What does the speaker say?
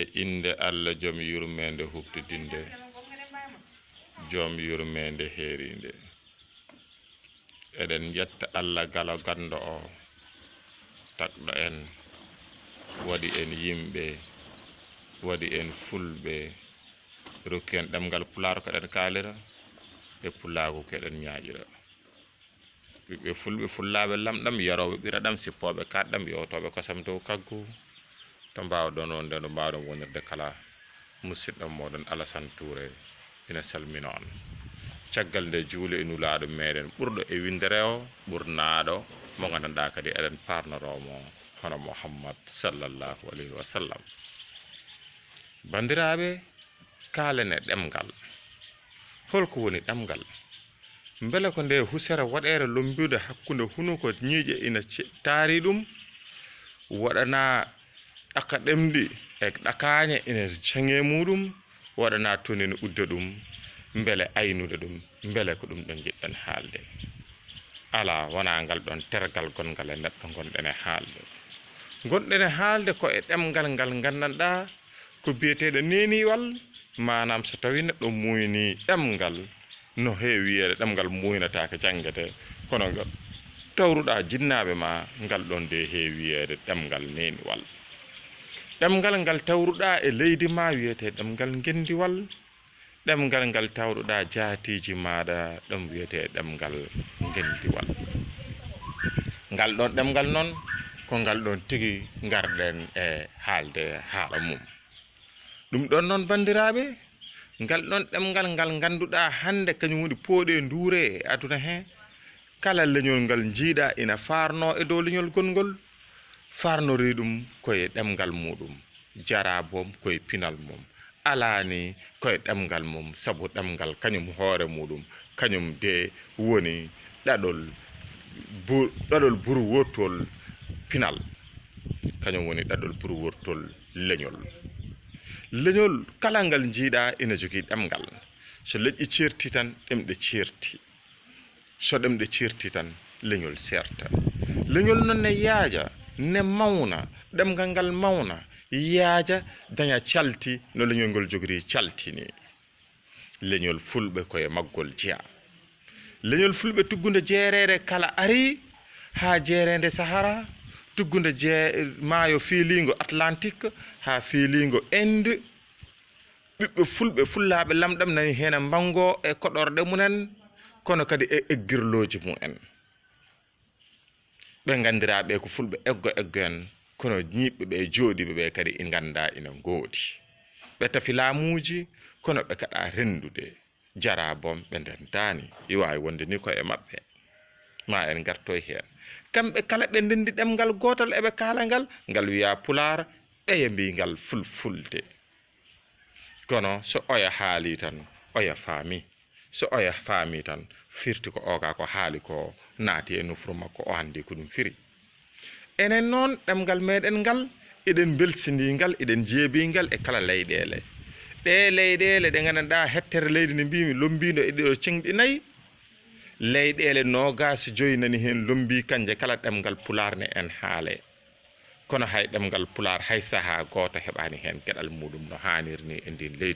e inde Allah joom yurmede huftidinde joom yurmede heerinde eɗen jetta Allah galo gando o tagɗo en waɗi en yimɓe waɗi en fulɓe rokki en ɗemgal pulaar ko ɗen kaalira e pulaagu keɗen ñaaƴira ɓiɓɓe fulɓe fullaaɓe lamɗam yaroɓe ɓiraɗam sippoɓe kaɗɗam yewtoɓe kosam dow kaggu to mbawɗon on nde no mbawɗon wonirde kala musidɗo moɗon Alassane Touré ina salmina on caggal nde juule e nulaaɗo meɗen ɓurɗo e windere o ɓurnaɗo mo gandanɗa kadi eɗen parnoromo hono Mouhammad sallallahu alayhi wa sallam. Bandiraɓe kaalen e ɗemgal holko woni ɗemgal beele ko nde husere waɗere lombude hakkude hunuko ñiiƴe ina taari ɗum waɗana ɗaka ɗemɗi e ɗakañe ina caŋe muɗum waɗana tonine udda ɗum beele aynude ɗum beele ko ɗum ɗon jiɗɗen haalde ala wona ngal ɗon tergal gongal e neɗɗo gonɗen e haalde ko e ɗemgal ngal gandanɗa ko biyeteɗo neniwal manam so tawi neɗɗo muyni ɗemgal no heewi wiyeede ɗemgal muynatake janggete kono ngal tawruɗa jinnaɓe ma ngal ɗon de heewi wiyeede ɗemgal neniwal ɗemgal ngal tawruɗa e leydi ma wiyete ɗemgal gendiwal ɗemgal ngal tawruɗa jaatiji maɗa ɗum wiyete ɗemgal gendiwal ngal ɗon ɗemgal noon ko ngal ɗon tigi garɗen e haalde haala mum ɗum ɗon noon bandiraɓe ngal ɗon ɗemgal ngal ganduɗa hande kañum woni pooɗe nduure e aduna he kala leñol ngal jiiɗa ina farno e dow leñol gongol farnori ɗum koye ɗemgal muɗum jara boom koye pinal mum alani koye ɗemgal mum saabu ɗemgal kañum hoore muɗum kañum de woni ɗaɗol buru wortol pinal kañum woni ɗaɗol buru wortol leñol kala ngal jiiɗa ina jogui ɗemgal so leƴƴi certi tan ɗemɗe certi so ɗemɗe certi tan leñol serta leñol noon ne yaaja ne mawna ɗemgal ngal mawna yaaja daña calti no leñol ngol jogori caltini leñol fulɓe koye maggol jeeya leñol fulɓe tuggude jeerede kala ari ha jeerede Sahara tuggude maayo fiiligo Atlantique ha fiiligo Inde ɓiɓɓe fulɓe fullaɓe lamɗam nani hen bango e koɗorɗe munen kono kadi e eggirloji mumen ɓe gandiraɓe ko fulɓe eggo en kono ñiɓɓe ɓe jooɗiɓe ɓe kadi e ganda ina goodi ɓe tafi laamuji kono ɓe kaɗa rendude jara boom ɓe ndentani wawi wonde ni koye mabɓe ma en gartoy hen kamɓe kala ɓe ndendi ɗemgal gotal eɓe kaala ngal wiya pular ɓeye mbingal fulfulde kono so oya haali tan oya faami so oya faami tan firti ko oga ko haali ko naati e nufru makko o andi ko ɗum firi enen noon ɗemgal meɗen ngal eɗen belsindingal eɗen jeebingal e kala leyɗele ɗe leyɗele ɗe gandanɗa hettere leydi ne mbimi lombido e ɗeɗo ceŋɗi nayyi leyɗele nogas joyi nani hen lombi kanje kala ɗemgal pular ne en haale kono hay ɗemgal pular hay saaha goto heɓani hen gueɗal muɗum no hanniri ni e ndin leydi